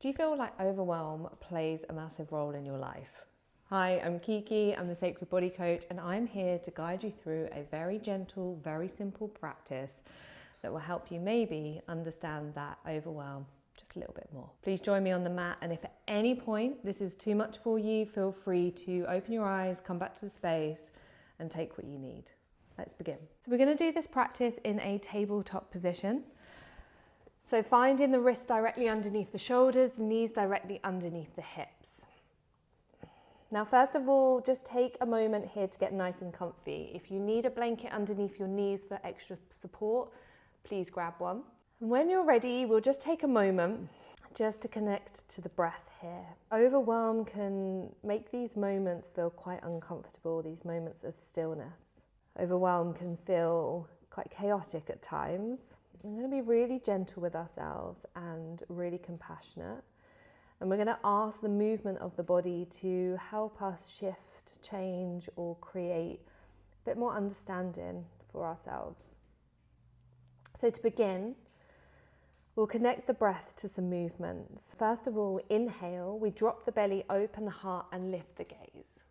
Do you feel like overwhelm plays a massive role in your life? Hi, I'm Kiki, I'm the Sacred Body Coach, and I'm here to guide you through a very gentle, very simple practice that will help you maybe understand that overwhelm just a little bit more. Please join me on the mat, and if at any point this is too much for you, feel free to open your eyes, come back to the space, and take what you need. Let's begin. So we're going to do this practice in a tabletop position. So finding the wrists directly underneath the shoulders, the knees directly underneath the hips. Now, first of all, just take a moment here to get nice and comfy. If you need a blanket underneath your knees for extra support, please grab one. And when you're ready, we'll just take a moment just to connect to the breath here. Overwhelm can make these moments feel quite uncomfortable, these moments of stillness. Overwhelm can feel quite chaotic at times. I'm going to be really gentle with ourselves and really compassionate. And we're going to ask the movement of the body to help us shift, change, or create a bit more understanding for ourselves. So to begin, we'll connect the breath to some movements. First of all, inhale, we drop the belly, open the heart, and lift the gaze.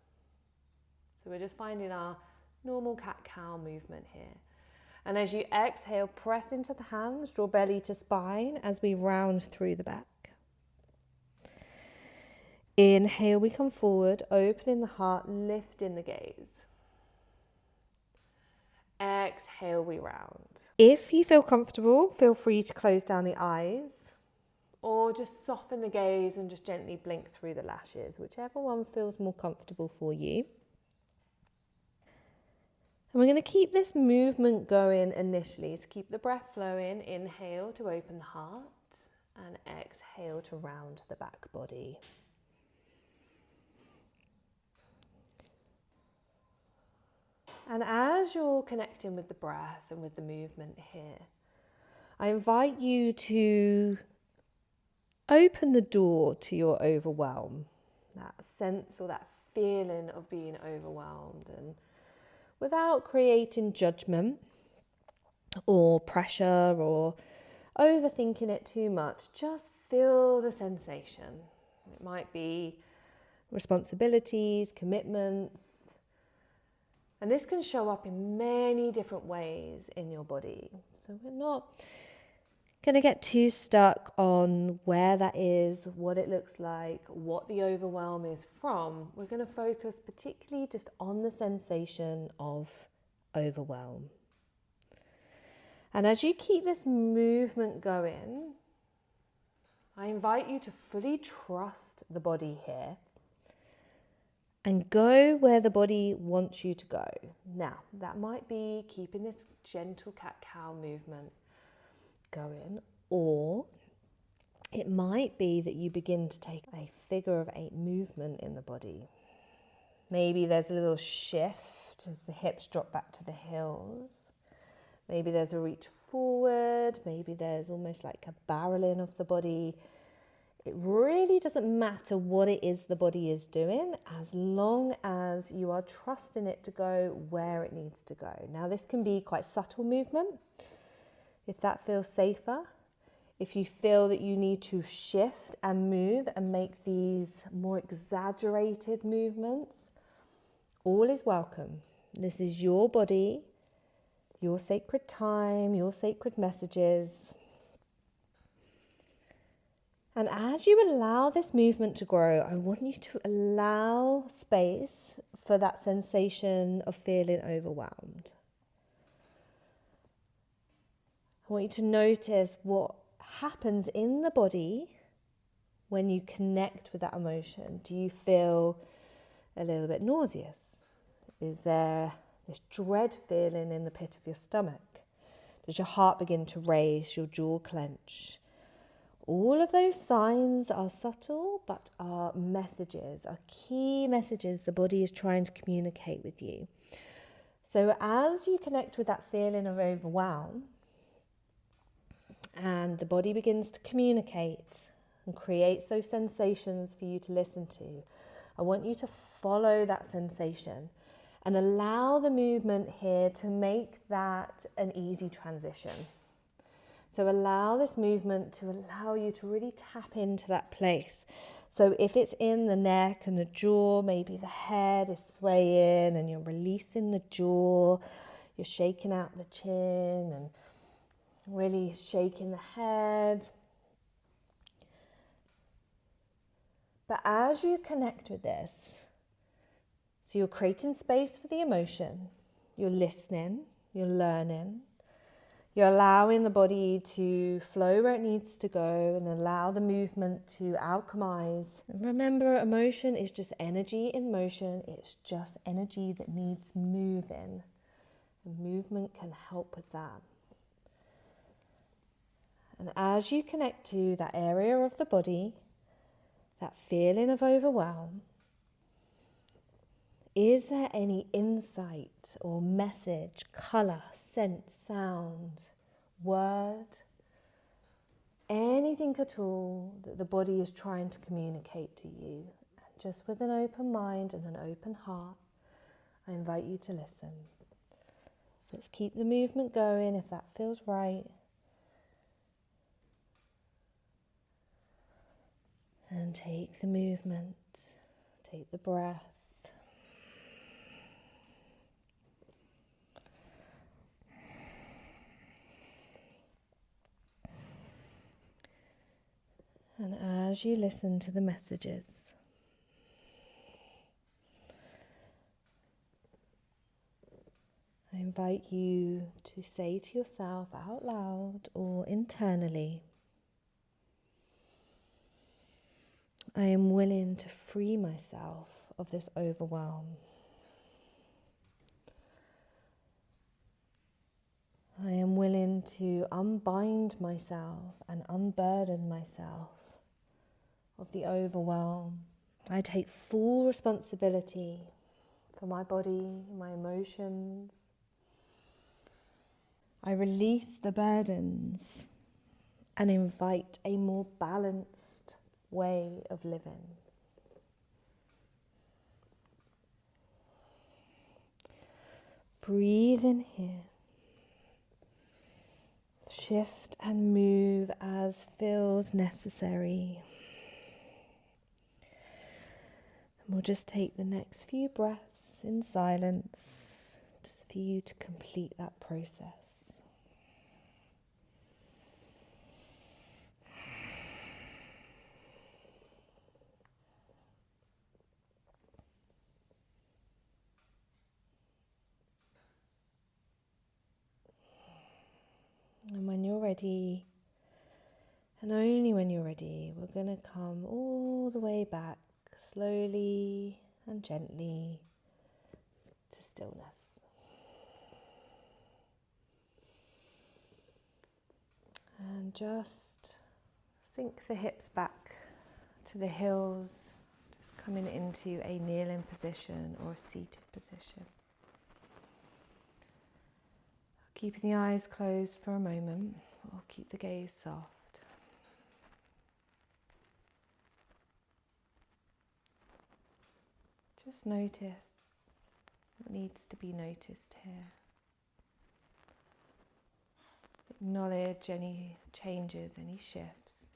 So we're just finding our normal cat-cow movement here. And as you exhale, press into the hands, draw belly to spine as we round through the back. Inhale, we come forward, opening the heart, lifting the gaze. Exhale, we round. If you feel comfortable, feel free to close down the eyes or just soften the gaze and just gently blink through the lashes, whichever one feels more comfortable for you. And we're going to keep this movement going initially. So keep the breath flowing. Inhale to open the heart and exhale to round the back body. And as you're connecting with the breath and with the movement here, I invite you to open the door to your overwhelm, that sense or that feeling of being overwhelmed, and without creating judgment or pressure or overthinking it too much, just feel the sensation. It might be responsibilities, commitments, and this can show up in many different ways in your body. So we're not going to get too stuck on where that is, what it looks like, what the overwhelm is from. We're going to focus particularly just on the sensation of overwhelm. And as you keep this movement going, I invite you to fully trust the body here and go where the body wants you to go. Now, that might be keeping this gentle cat-cow movement going, or it might be that you begin to take a figure of 8 movement in the body. Maybe there's a little shift as the hips drop back to the heels. Maybe there's a reach forward. Maybe there's almost like a barreling of the body. It really doesn't matter what it is the body is doing, as long as you are trusting it to go where it needs to go. Now, this can be quite subtle movement, if that feels safer. If you feel that you need to shift and move and make these more exaggerated movements, all is welcome. This is your body, your sacred time, your sacred messages. And as you allow this movement to grow, I want you to allow space for that sensation of feeling overwhelmed. I want you to notice what happens in the body when you connect with that emotion. Do you feel a little bit nauseous? Is there this dread feeling in the pit of your stomach? Does your heart begin to race, your jaw clench? All of those signs are subtle, but are messages, are key messages the body is trying to communicate with you. So as you connect with that feeling of overwhelm, and the body begins to communicate and creates those sensations for you to listen to, I want you to follow that sensation and allow the movement here to make that an easy transition. So allow this movement to allow you to really tap into that place. So if it's in the neck and the jaw, maybe the head is swaying and you're releasing the jaw, you're shaking out the chin and really shaking the head. But as you connect with this, so you're creating space for the emotion, you're listening, you're learning, you're allowing the body to flow where it needs to go and allow the movement to alchemize. And remember, emotion is just energy in motion. It's just energy that needs moving. And movement can help with that. And as you connect to that area of the body, that feeling of overwhelm, is there any insight or message, colour, scent, sound, word, anything at all that the body is trying to communicate to you? And just with an open mind and an open heart, I invite you to listen. So let's keep the movement going if that feels right. And take the movement, take the breath. And as you listen to the messages, I invite you to say to yourself out loud or internally, I am willing to free myself of this overwhelm. I am willing to unbind myself and unburden myself of the overwhelm. I take full responsibility for my body, my emotions. I release the burdens and invite a more balanced way of living. Breathe in here. Shift and move as feels necessary. And we'll just take the next few breaths in silence, just for you to complete that process. And when you're ready, and only when you're ready, we're going to come all the way back, slowly and gently, to stillness. And just sink the hips back to the heels, just coming into a kneeling position or a seated position. Keeping the eyes closed for a moment, or keep the gaze soft. Just notice what needs to be noticed here. Acknowledge any changes, any shifts.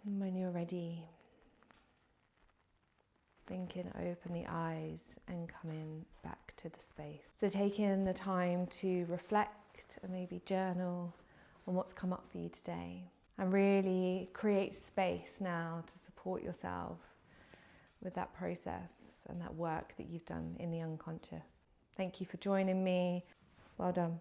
And when you're ready, then can open the eyes and come in back to the space. So taking the time to reflect and maybe journal on what's come up for you today. And really create space now to support yourself with that process and that work that you've done in the unconscious. Thank you for joining me. Well done.